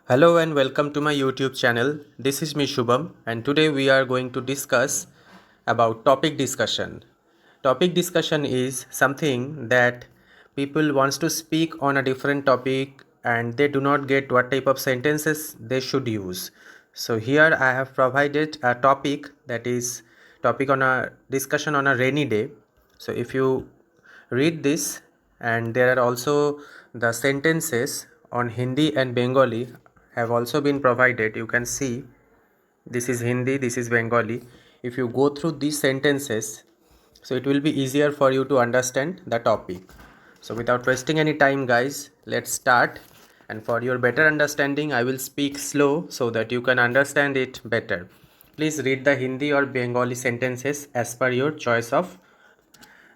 Hello and welcome to my YouTube channel. This is me Shubham and today we are going to discuss about topic discussion. Topic discussion is something that people wants to speak on a different topic and they do not get what type of sentences they should use. So here I have provided a topic that is topic on a discussion on a rainy day. So if you read this, and there are also the sentences on Hindi and Bengali have also been provided. You can see this is Hindi, this is Bengali. If you go through these sentences, so it will be easier for you to understand the topic. So without wasting any time guys, let's start, and for your better understanding I will speak slow so that you can understand it better. Please read the Hindi or Bengali sentences as per your choice of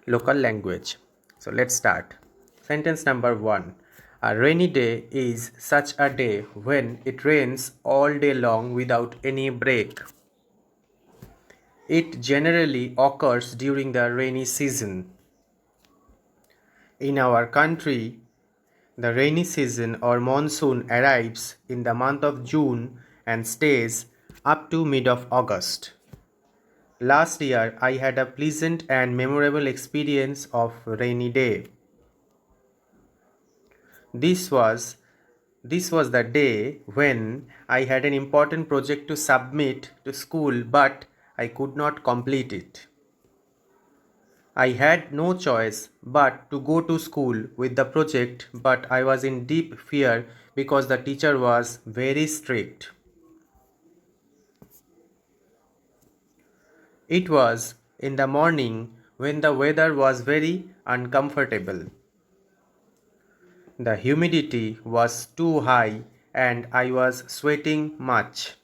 local language. So let's start. Sentence number 1. A rainy day is such a day when it rains all day long without any break. It generally occurs during the rainy season. In our country, the rainy season or monsoon arrives in the month of June and stays up to mid of August. Last year, I had a pleasant and memorable experience of rainy day. This was this was the day when I had an important project to submit to school, but I could not complete it. I had no choice but to go to school with the project, but I was in deep fear because the teacher was very strict. It was in the morning when the weather was very uncomfortable. The humidity was too high and I was sweating much.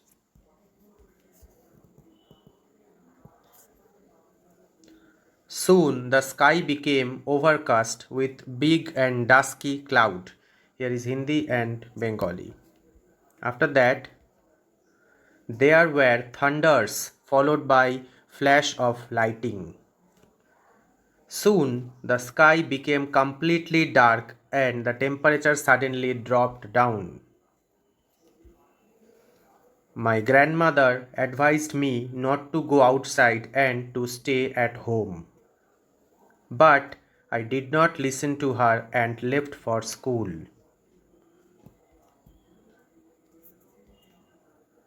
Soon the sky became overcast with big and dusky cloud. Here is Hindi and Bengali. After that, there were thunders followed by flash of lightning. Soon the sky became completely dark and the temperature suddenly dropped down. My grandmother advised me not to go outside and to stay at home. But I did not listen to her and left for school.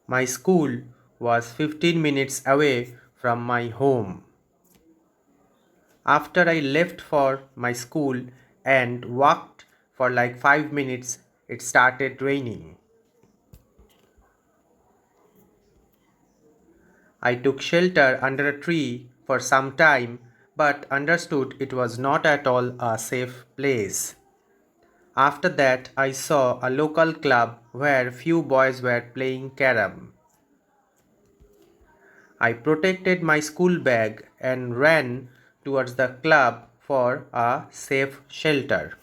My school was 15 minutes away from my home. After I left for my school and walked for like 5 minutes, it started raining. I took shelter under a tree for some time but understood it was not at all a safe place. After that, I saw a local club where few boys were playing carom. I protected my school bag and ran towards the club for a safe shelter.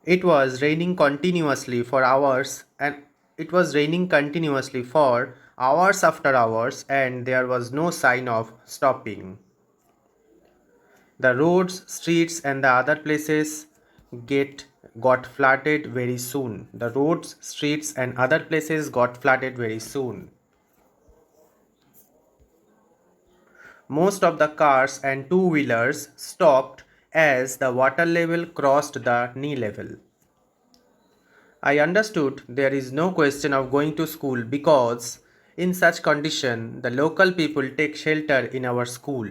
It was raining continuously for hours and it was raining continuously for hours after hours and there was no sign of stopping. The roads, streets and the other places get got flooded very soon. The roads, streets and other places got flooded very soon. Most of the cars and two-wheelers stopped as the water level crossed the knee level. I understood there is no question of going to school because in such condition the local people take shelter in our school.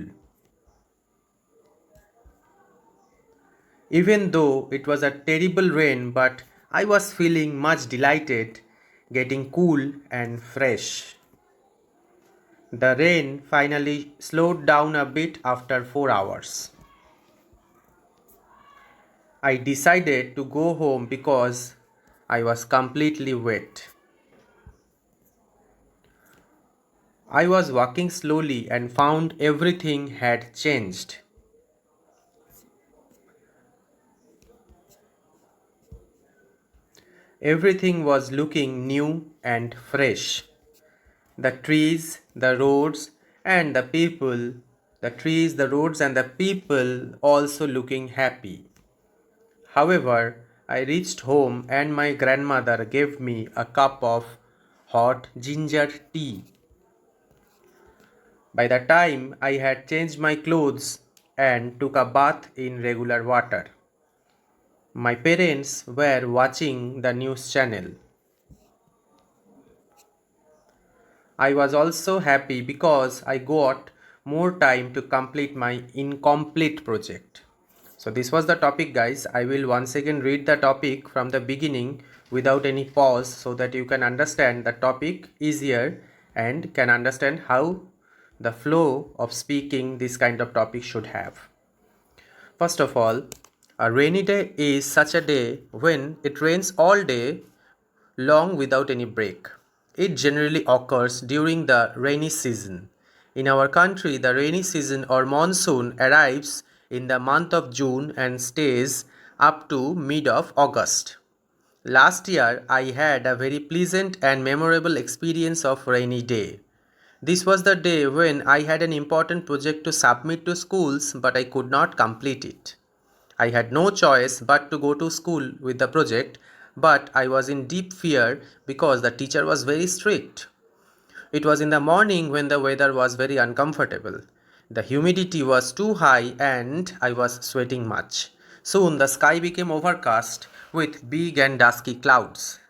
Even though it was a terrible rain, but I was feeling much delighted, getting cool and fresh. The rain finally slowed down a bit after 4 hours. I decided to go home because I was completely wet. I was walking slowly and found everything had changed. Everything was looking new and fresh. The trees, the roads, and the people, the trees, the roads, and the people also looking happy. However, I reached home and my grandmother gave me a cup of hot ginger tea. By the time I had changed my clothes and took a bath in regular water, my parents were watching the news channel. I was also happy because I got more time to complete my incomplete project. So this was the topic, guys. I will once again read the topic from the beginning without any pause so that you can understand the topic easier and can understand how the flow of speaking this kind of topic should have. First of all, a rainy day is such a day when it rains all day long without any break. It generally occurs during the rainy season. In our country, the rainy season or monsoon arrives in the month of June and stays up to mid of August. Last year, I had a very pleasant and memorable experience of rainy day. This was the day when I had an important project to submit to schools but I could not complete it. I had no choice but to go to school with the project, but I was in deep fear because the teacher was very strict. It was in the morning when the weather was very uncomfortable. The humidity was too high and I was sweating much. Soon the sky became overcast with big and dusky clouds.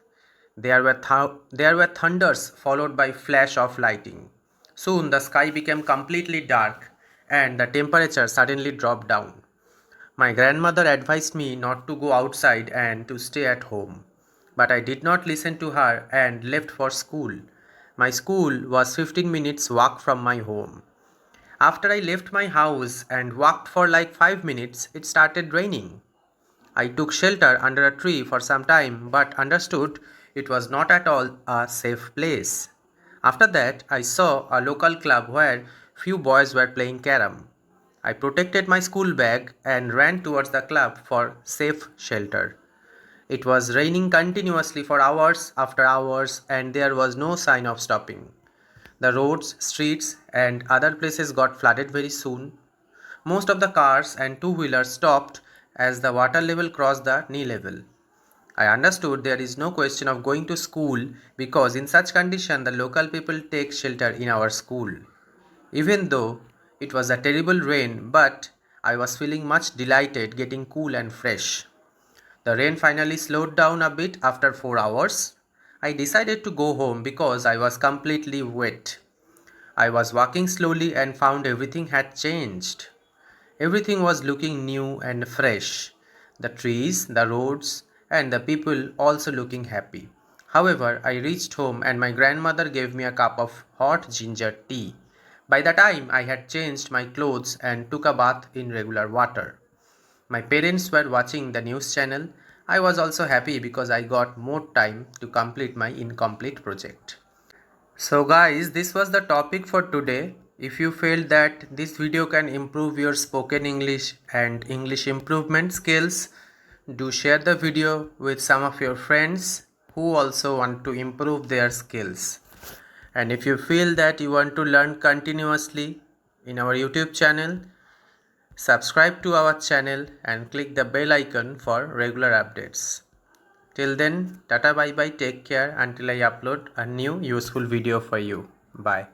There were thunders followed by flash of lightning. Soon the sky became completely dark and the temperature suddenly dropped down. My grandmother advised me not to go outside and to stay at home. But I did not listen to her and left for school. My school was 15 minutes walk from my home. After I left my house and walked for like 5 minutes, it started raining. I took shelter under a tree for some time but understood it was not at all a safe place. After that, I saw a local club where few boys were playing carom. I protected my school bag and ran towards the club for safe shelter. It was raining continuously for hours after hours and there was no sign of stopping. The roads, streets, and other places got flooded very soon. Most of the cars and two-wheelers stopped as the water level crossed the knee level. I understood there is no question of going to school because in such condition the local people take shelter in our school. Even though it was a terrible rain, but I was feeling much delighted getting cool and fresh. The rain finally slowed down a bit after 4 hours. I decided to go home because I was completely wet. I was walking slowly and found everything had changed. Everything was looking new and fresh. The trees, the roads, and the people also looking happy. However, I reached home and my grandmother gave me a cup of hot ginger tea. By the time I had changed my clothes and took a bath in regular water. My parents were watching the news channel. I was also happy because I got more time to complete my incomplete project. So guys, this was the topic for today. If you feel that this video can improve your spoken English and English improvement skills, do share the video with some of your friends who also want to improve their skills. And if you feel that you want to learn continuously in our YouTube channel, subscribe to our channel and click the bell icon for regular updates. Till then, tata bye bye, take care until I upload a new useful video for you. Bye.